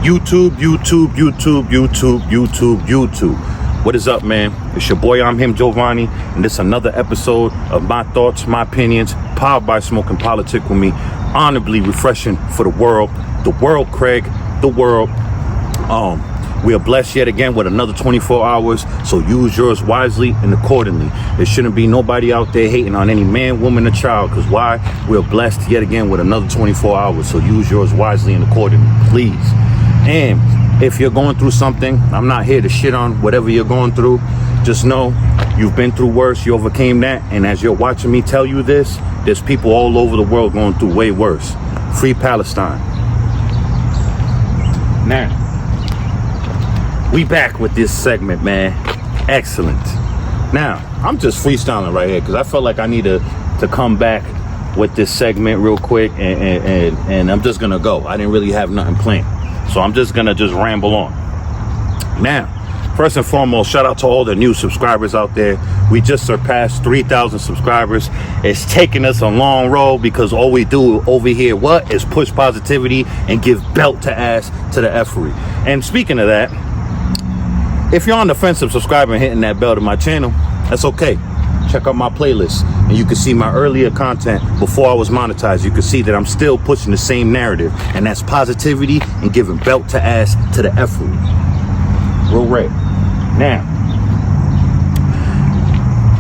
YouTube. What is up, man? It's your boy, I'm him, Giovanni, and this is another episode of my thoughts, my opinions, powered by Smoking Politics with me. Honorably refreshing for the world, Craig, the world. We are blessed yet again with another 24 hours, so use yours wisely and accordingly. There shouldn't be nobody out there hating on any man, woman, or child, because why? We are blessed yet again with another 24 hours, so use yours wisely and accordingly, please. And if you're going through something, I'm not here to shit on whatever you're going through. Just know you've been through worse, you overcame that, and as you're watching me tell you this, there's people all over the world going through way worse. Free Palestine. Now, we back with this segment, man. Excellent. Now, I'm just freestyling right here because I felt like I need to come back with this segment real quick, and I'm just gonna go. I didn't really have nothing planned, so I'm just gonna ramble on. Now, first and foremost, shout out to all the new subscribers out there. We just surpassed 3,000 subscribers. It's taking us a long road because all we do over here, is push positivity and give belt to ass to the effery. And speaking of that, if you're on the fence of subscribing and hitting that bell to my channel, that's okay. Check out my playlist and you can see my earlier content before I was monetized. You can see that I'm still pushing the same narrative, and that's positivity and giving belt to ass to the effery. Real red. Now,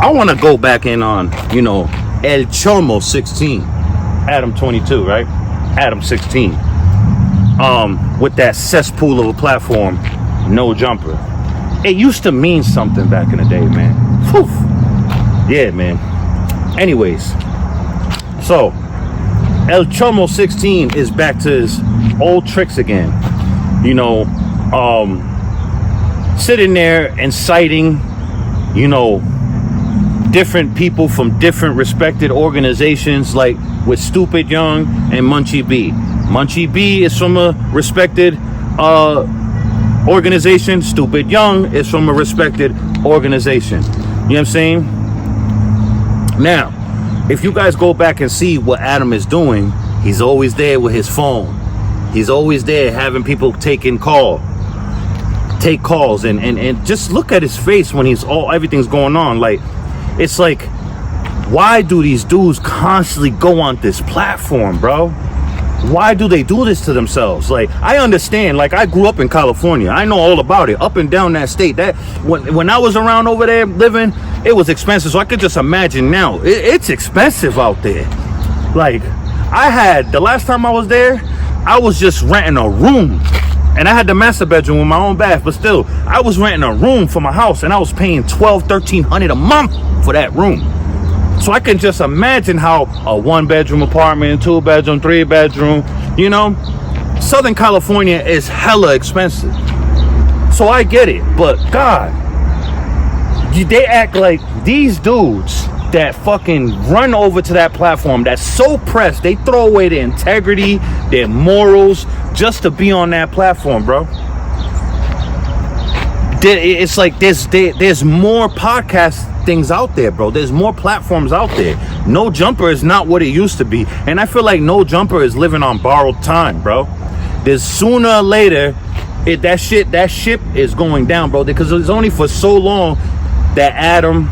I want to go back in on, El Chomo 16, Adam22, right? Adam 16. With that cesspool of a platform, no jumper. It used to mean something back in the day, man. Whew. Yeah, man. Anyways, so El Chomo 16 is back to his old tricks again. Sitting there and citing, different people from different respected organizations, like with Stupid Young and MunchieB. MunchieB is from a respected organization. Stupid Young is from a respected organization. You know what I'm saying? Now, if you guys go back and see what Adam is doing, he's always there with his phone. He's always there having people take calls and just look at his face when everything's going on. Like, it's like, why do these dudes constantly go on this platform, bro? Why do they do this to themselves? Like, I understand, like, I grew up in California. I know all about it, up and down that state. That when I was around over there living, it was expensive. So I could just imagine now, it's expensive out there. Like, the last time I was there, I was just renting a room. And I had the master bedroom with my own bath, but still, I was renting a room for my house, and I was paying $1,200-$1,300 a month for that room. So I can just imagine how a 1-bedroom apartment, 2-bedroom, 3-bedroom, Southern California is hella expensive. So I get it, but God, they act like these dudes that fucking run over to that platform that's so pressed, they throw away their integrity, their morals, just to be on that platform, bro. It's like there's more podcast things out there, bro. There's more platforms out there. No Jumper is not what it used to be, and I feel like No Jumper is living on borrowed time, bro. There's sooner or later, that ship is going down, bro, because it's only for so long that Adam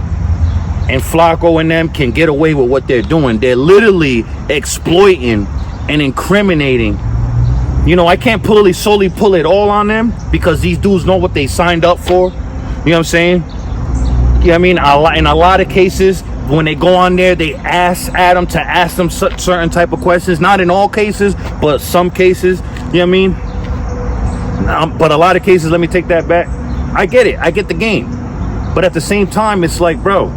and Flacco and them can get away with what they're doing. They're literally exploiting and incriminating. I can't solely pull it all on them because these dudes know what they signed up for. You know what I'm saying? Yeah, I mean, in a lot of cases, when they go on there, they ask Adam to ask them certain type of questions. Not in all cases, but some cases. You know what I mean? But a lot of cases, let me take that back. I get it. I get the game. But at the same time, it's like, bro,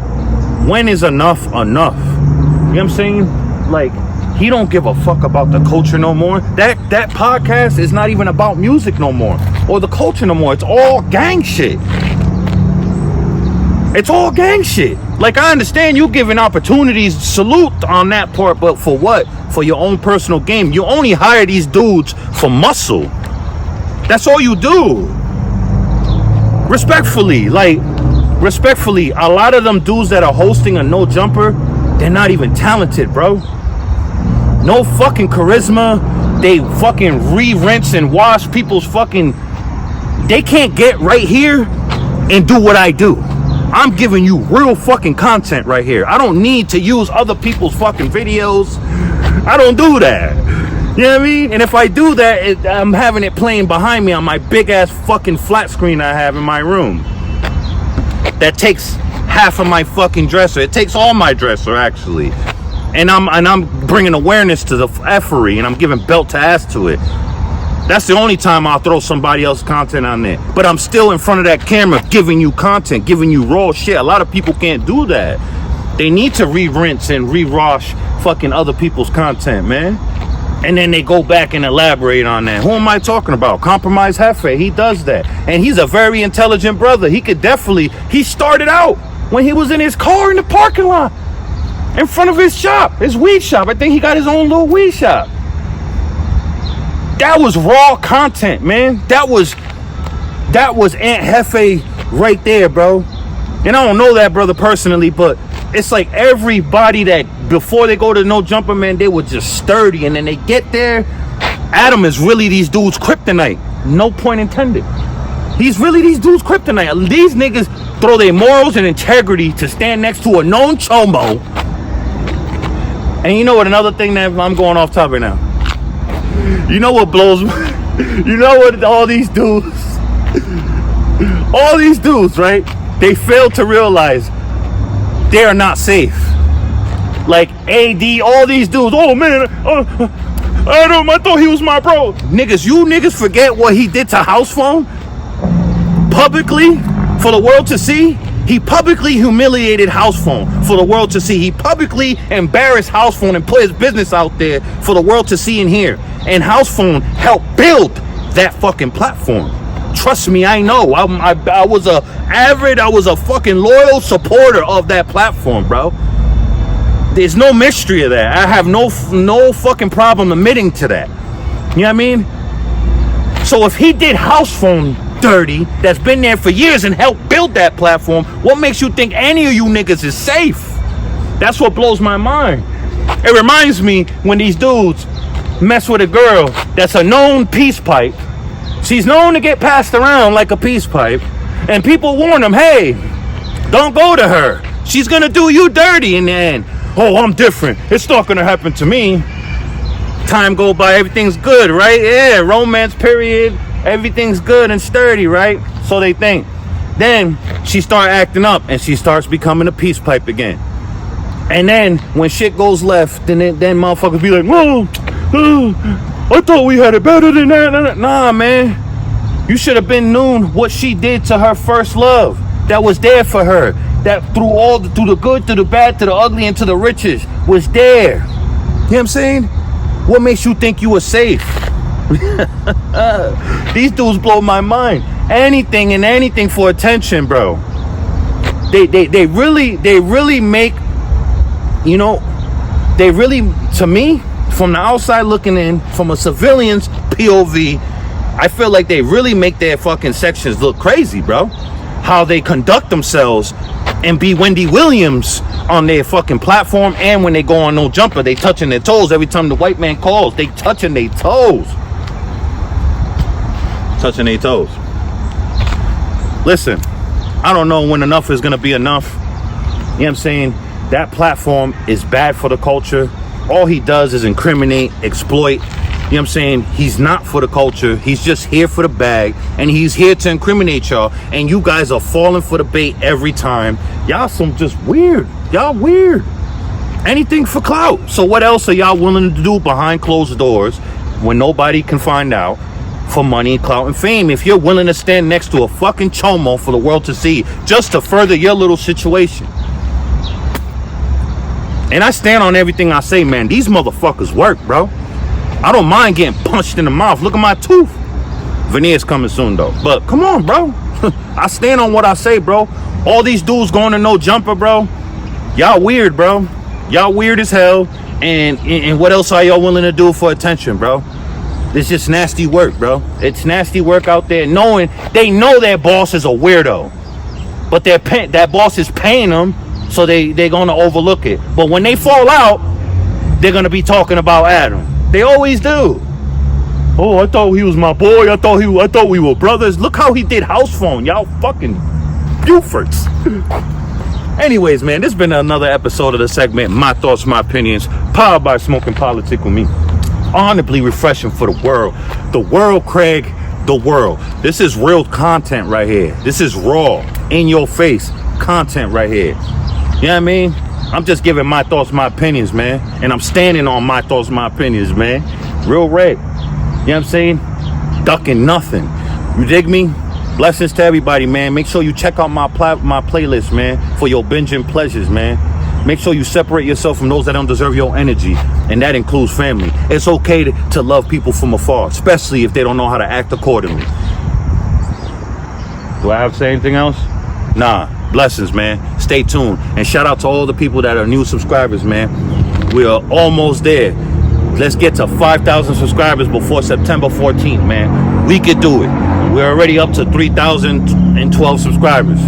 when is enough enough? You know what I'm saying? Like, he don't give a fuck about the culture no more. That podcast is not even about music no more or the culture no more. It's all gang shit. It's all gang shit. Like, I understand you giving opportunities, salute on that part, but for what? For your own personal game. You only hire these dudes for muscle. That's all you do. Respectfully, a lot of them dudes that are hosting a No Jumper, they're not even talented, bro. No fucking charisma, They fucking re-rinse and wash people's fucking... They can't get right here and do what I do. I'm giving you real fucking content right here. I don't need to use other people's fucking videos. I don't do that. You know what I mean? And if I do that, I'm having it playing behind me on my big ass fucking flat screen I have in my room. That takes half of my fucking dresser. It takes all my dresser, actually. And I'm bringing awareness to the effery, and I'm giving belt to ass to it. That's the only time I'll throw somebody else's content on there. But I'm still in front of that camera giving you content, giving you raw shit. A lot of people can't do that. They need to re-rinse and re-wash fucking other people's content, man. And then they go back and elaborate on that. Who am I talking about? Compromise Hefe. He does that. And he's a very intelligent brother. He could definitely... He started out when he was in his car in the parking lot in front of his shop, his weed shop. I think he got his own little weed shop. That was raw content, man. That was Aunt Hefe right there, bro. And I don't know that brother personally, but it's like everybody that before they go to No Jumper, man, they were just sturdy, and then they get there. Adam is really these dudes' kryptonite. No point intended. He's really these dudes' kryptonite. These niggas throw their morals and integrity to stand next to a known Chomo. And you know what? Another thing that I'm going off topic now. You know what blows me? You know what? All these dudes, right? They fail to realize they are not safe. Like AD, all these dudes. Oh man, Adam, I thought he was my bro. You niggas forget what he did to House Phone publicly for the world to see. He publicly humiliated House Phone for the world to see. He publicly embarrassed House Phone and put his business out there for the world to see and hear. And House Phone helped build that fucking platform. Trust me, I know. I was a fucking loyal supporter of that platform, bro. There's no mystery of that. I have no fucking problem admitting to that. You know what I mean? So if he did House Phone dirty, that's been there for years and helped build that platform, what makes you think any of you niggas is safe? That's what blows my mind. It reminds me when these dudes mess with a girl that's a known peace pipe. She's known to get passed around like a peace pipe, and people warn them, hey, don't go to her. She's gonna do you dirty in the end. Oh, I'm different. It's not gonna happen to me. Time go by, everything's good, right? Yeah, romance period. Everything's good and sturdy, right? So they think. Then she start acting up and she starts becoming a peace pipe again. And then when shit goes left, then motherfuckers be like, whoa, I thought we had it better than that. Nah, man. You should have been known what she did to her first love. That was there for her. That through the good, through the bad, to the ugly, and to the riches was there. You know what I'm saying? What makes you think you were safe? These dudes blow my mind. Anything and anything for attention, bro. They really make, you know, they really, to me, from the outside looking in, from a civilian's POV, I feel like they really make their fucking sections look crazy, bro. How they conduct themselves and be Wendy Williams on their fucking platform, and when they go on No Jumper, they touching their toes. Every time the white man calls, they touching their toes. Touching their toes. Listen, I don't know when enough is gonna be enough. You know what I'm saying? That platform is bad for the culture. All he does is incriminate, exploit. You know what I'm saying? He's not for the culture. He's just here for the bag, and he's here to incriminate y'all, and you guys are falling for the bait every time. Y'all some just weird. Y'all weird. Anything for clout. So what else are y'all willing to do behind closed doors when nobody can find out for money, clout, and fame? If you're willing to stand next to a fucking Chomo for the world to see, just to further your little situation. And I stand on everything I say, man. These motherfuckers work, bro. I don't mind getting punched in the mouth. Look at my tooth. Veneer's coming soon, though. But come on, bro. I stand on what I say, bro. All these dudes going to No Jumper, bro. Y'all weird, bro. Y'all weird as hell. And what else are y'all willing to do for attention, bro? It's just nasty work, bro. It's nasty work out there, knowing they know their boss is a weirdo, but that boss is paying them, so they're gonna overlook it. But when they fall out, they're gonna be talking about Adam. They always do. Oh, I thought he was my boy. I thought we were brothers. Look how he did house phone. Y'all fucking Bufords. Anyways, man, this has been another episode of the segment My Thoughts, My Opinions, powered by Smoking Politics with me. Honorably refreshing for the world. The world, Craig. The world. This is real content right here. This is raw, in your face content right here. You know what I mean? I'm just giving my thoughts, my opinions, man. And I'm standing on my thoughts, my opinions, man. Real red. You know what I'm saying? Ducking nothing. You dig me? Blessings to everybody, man. Make sure you check out my playlist, man, for your binging pleasures, man. Make sure you separate yourself from those that don't deserve your energy, and that includes family. It's okay to love people from afar, especially if they don't know how to act accordingly. Do I have to say anything else? Nah. Blessings, man. Stay tuned. And shout out to all the people that are new subscribers, man. We are almost there. Let's get to 5,000 subscribers before September 14th, man. We could do it. We're already up to 3,012 subscribers.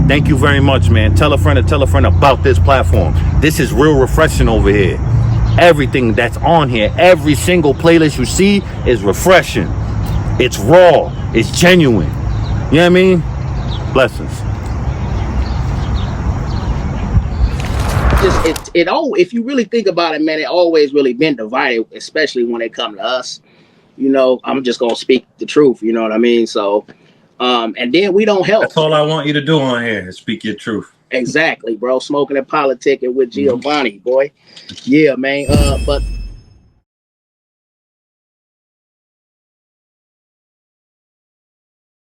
Thank you very much, man. Tell a friend about this platform. This is real refreshing over here. Everything that's on here, every single playlist you see is refreshing. It's raw. It's genuine. You know what I mean? Blessings. If you really think about it, man, it always really been divided, especially when it come to us. You know, I'm just gonna speak the truth. You know what I mean? So, and then we don't help. That's all I want you to do on here is speak your truth. Exactly, bro. Smoking and politicking with Giovanni, boy. Yeah, man. But